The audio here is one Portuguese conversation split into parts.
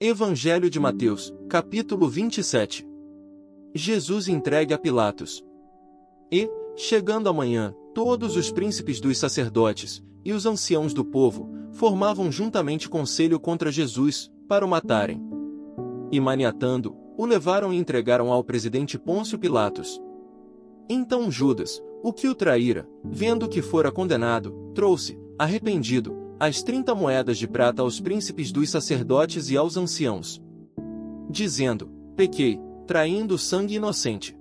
Evangelho de Mateus, capítulo 27. Jesus entregue a Pilatos. E, chegando a manhã, todos os príncipes dos sacerdotes e os anciãos do povo formavam juntamente conselho contra Jesus, para o matarem. E maniatando, o levaram e entregaram ao presidente Pôncio Pilatos. Então Judas, o que o traíra, vendo que fora condenado, trouxe, arrependido, as 30 moedas de prata aos príncipes dos sacerdotes e aos anciãos, dizendo: pequei, traindo sangue inocente.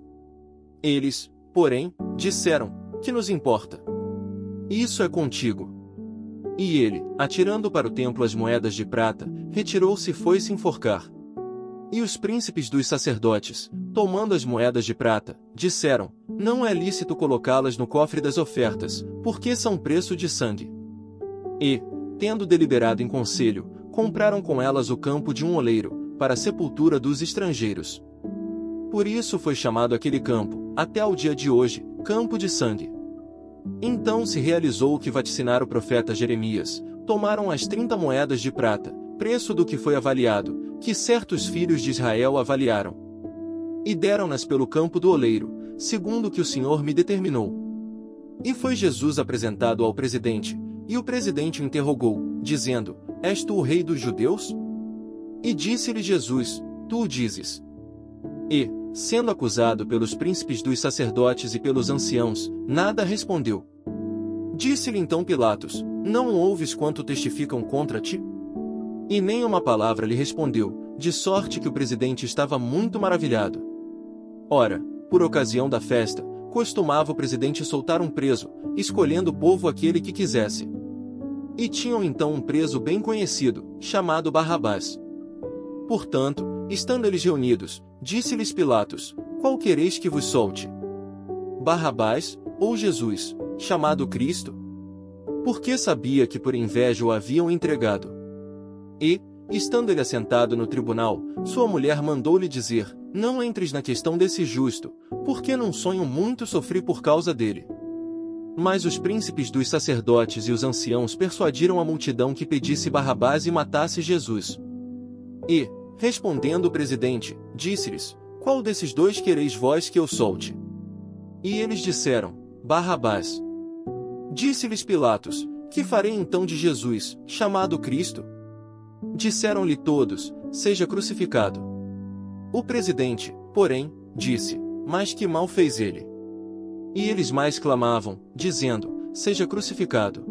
Eles, porém, disseram: que nos importa? Isso é contigo. E ele, atirando para o templo as moedas de prata, retirou-se e foi-se enforcar. E os príncipes dos sacerdotes, tomando as moedas de prata, disseram: não é lícito colocá-las no cofre das ofertas, porque são preço de sangue. E, tendo deliberado em conselho, compraram com elas o campo de um oleiro, para a sepultura dos estrangeiros. Por isso foi chamado aquele campo, até ao dia de hoje, campo de sangue. Então se realizou o que vaticinara o profeta Jeremias: tomaram as 30 moedas de prata, preço do que foi avaliado, que certos filhos de Israel avaliaram, e deram-nas pelo campo do oleiro, segundo o que o Senhor me determinou. E foi Jesus apresentado ao presidente, e o presidente o interrogou, dizendo: és tu o rei dos judeus? E disse-lhe Jesus: tu o dizes. E, sendo acusado pelos príncipes dos sacerdotes e pelos anciãos, nada respondeu. Disse-lhe então Pilatos: não ouves quanto testificam contra ti? E nem uma palavra lhe respondeu, de sorte que o presidente estava muito maravilhado. Ora, por ocasião da festa, costumava o presidente soltar um preso, escolhendo o povo aquele que quisesse. E tinham então um preso bem conhecido, chamado Barrabás. Portanto, estando eles reunidos, disse-lhes Pilatos: qual quereis que vos solte? Barrabás, ou Jesus, chamado Cristo? Porque sabia que por inveja o haviam entregado. E, estando ele assentado no tribunal, sua mulher mandou-lhe dizer: não entres na questão desse justo, porque num sonho muito sofri por causa dele. Mas os príncipes dos sacerdotes e os anciãos persuadiram a multidão que pedisse Barrabás e matasse Jesus. E, respondendo o presidente, disse-lhes: qual desses dois quereis vós que eu solte? E eles disseram: Barrabás. Disse-lhes Pilatos: que farei então de Jesus, chamado Cristo? Disseram-lhe todos: seja crucificado. O presidente, porém, disse: mas que mal fez ele? E eles mais clamavam, dizendo: seja crucificado.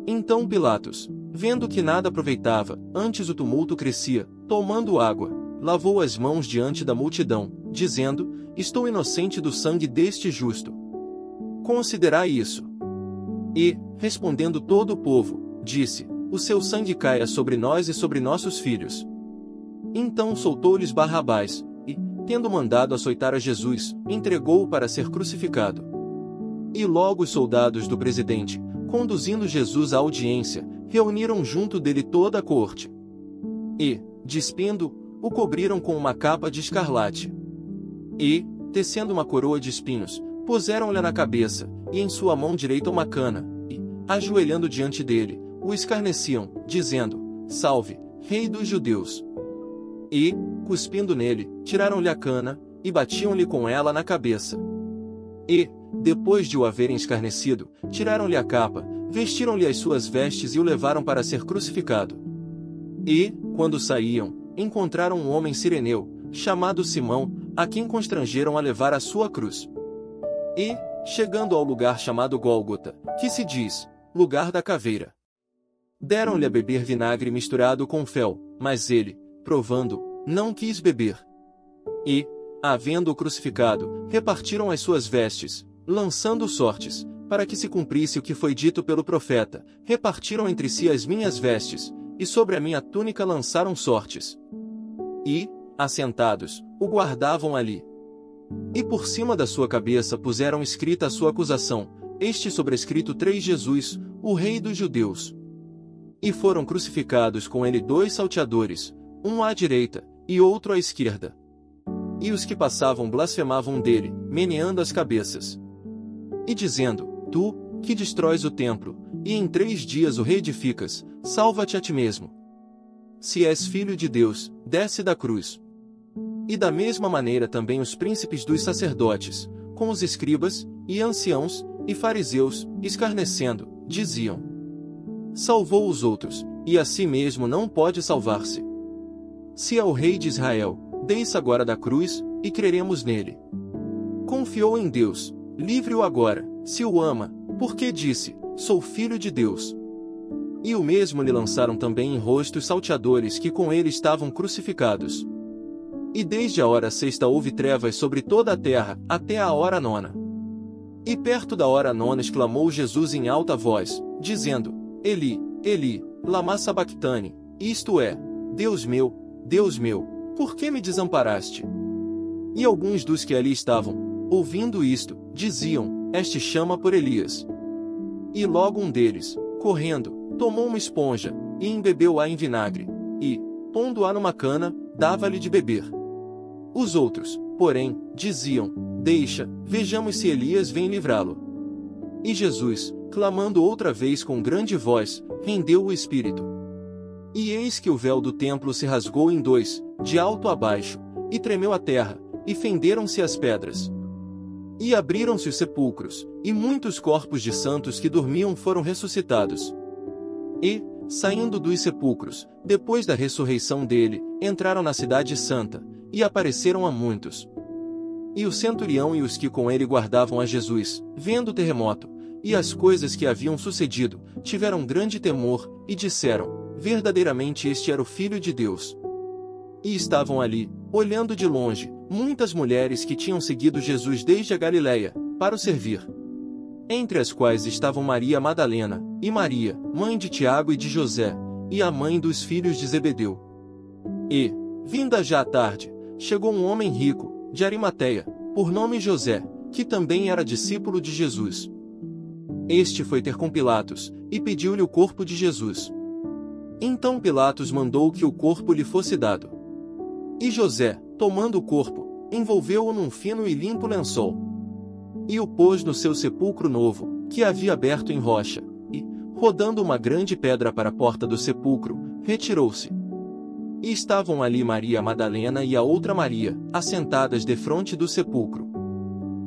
Então Pilatos, vendo que nada aproveitava, antes o tumulto crescia, tomando água, lavou as mãos diante da multidão, dizendo: estou inocente do sangue deste justo. Considerai isso. E, respondendo todo o povo, disse: o seu sangue caia sobre nós e sobre nossos filhos. Então soltou-lhes Barrabás, e, tendo mandado açoitar a Jesus, entregou-o para ser crucificado. E logo os soldados do presidente, conduzindo Jesus à audiência, reuniram junto dele toda a corte. E, despindo, o cobriram com uma capa de escarlate. E, tecendo uma coroa de espinhos, puseram-lhe na cabeça, e em sua mão direita uma cana, e, ajoelhando diante dele, o escarneciam, dizendo: salve, rei dos judeus. E, cuspindo nele, tiraram-lhe a cana, e batiam-lhe com ela na cabeça. E, depois de o haverem escarnecido, tiraram-lhe a capa, vestiram-lhe as suas vestes e o levaram para ser crucificado. E, quando saíam, encontraram um homem sireneu, chamado Simão, a quem constrangeram a levar a sua cruz. E, chegando ao lugar chamado Gólgota, que se diz, lugar da caveira, deram-lhe a beber vinagre misturado com fel, mas ele, provando, não quis beber. E, havendo-o crucificado, repartiram as suas vestes, lançando sortes, para que se cumprisse o que foi dito pelo profeta: repartiram entre si as minhas vestes, e sobre a minha túnica lançaram sortes. E, assentados, o guardavam ali. E por cima da sua cabeça puseram escrita a sua acusação: este sobrescrito 3 Jesus, o rei dos judeus. E foram crucificados com ele 2 salteadores, um à direita, e outro à esquerda. E os que passavam blasfemavam dele, meneando as cabeças, e dizendo: tu, que destróis o templo, e em 3 dias o reedificas, salva-te a ti mesmo. se és filho de Deus, desce da cruz. E da mesma maneira também os príncipes dos sacerdotes, com os escribas, e anciãos, e fariseus, escarnecendo, diziam: salvou os outros, e a si mesmo não pode salvar-se. Se é o rei de Israel, desça agora da cruz, e creremos nele. Confiou em Deus, livre-o agora, se o ama, porque disse: sou filho de Deus. E o mesmo lhe lançaram também em rosto os salteadores que com ele estavam crucificados. E desde a hora sexta houve trevas sobre toda a terra, até a hora nona. E perto da hora nona exclamou Jesus em alta voz, dizendo: Eli, Eli, lama sabactane, isto é: Deus meu, por que me desamparaste? E alguns dos que ali estavam, ouvindo isto, diziam: este chama por Elias. E logo um deles, correndo, tomou uma esponja, e embebeu-a em vinagre, e, pondo-a numa cana, dava-lhe de beber. Os outros, porém, diziam: deixa, vejamos se Elias vem livrá-lo. E Jesus, clamando outra vez com grande voz, rendeu o espírito. E eis que o véu do templo se rasgou em dois, de alto a baixo, e tremeu a terra, e fenderam-se as pedras. E abriram-se os sepulcros, e muitos corpos de santos que dormiam foram ressuscitados. E, saindo dos sepulcros, depois da ressurreição dele, entraram na cidade santa, e apareceram a muitos. E o centurião e os que com ele guardavam a Jesus, vendo o terremoto, e as coisas que haviam sucedido, tiveram grande temor, e disseram: verdadeiramente este era o Filho de Deus. E estavam ali, olhando de longe, muitas mulheres que tinham seguido Jesus desde a Galileia, para o servir. Entre as quais estavam Maria Madalena, e Maria, mãe de Tiago e de José, e a mãe dos filhos de Zebedeu. E, vinda já a tarde, chegou um homem rico, de Arimateia, por nome José, que também era discípulo de Jesus. Este foi ter com Pilatos, e pediu-lhe o corpo de Jesus. Então Pilatos mandou que o corpo lhe fosse dado. E José, tomando o corpo, envolveu-o num fino e limpo lençol. E o pôs no seu sepulcro novo, que havia aberto em rocha, e, rodando uma grande pedra para a porta do sepulcro, retirou-se. E estavam ali Maria Madalena e a outra Maria, assentadas defronte do sepulcro.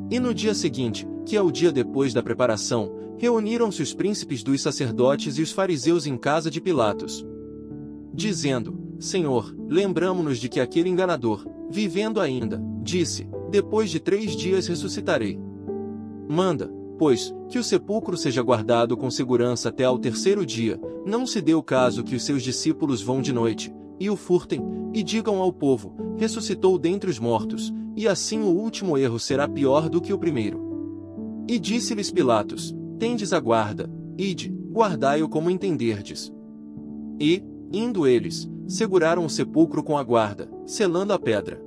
E no dia seguinte, que é o dia depois da preparação, reuniram-se os príncipes dos sacerdotes e os fariseus em casa de Pilatos, dizendo: Senhor, lembramo-nos de que aquele enganador, vivendo ainda, disse: depois de 3 dias ressuscitarei. Manda, pois, que o sepulcro seja guardado com segurança até ao 3º dia, não se dê o caso que os seus discípulos vão de noite, e o furtem, e digam ao povo: ressuscitou dentre os mortos, e assim o último erro será pior do que o primeiro. E disse-lhes Pilatos: tendes a guarda, ide, guardai-o como entenderdes. E, indo eles, seguraram o sepulcro com a guarda, selando a pedra.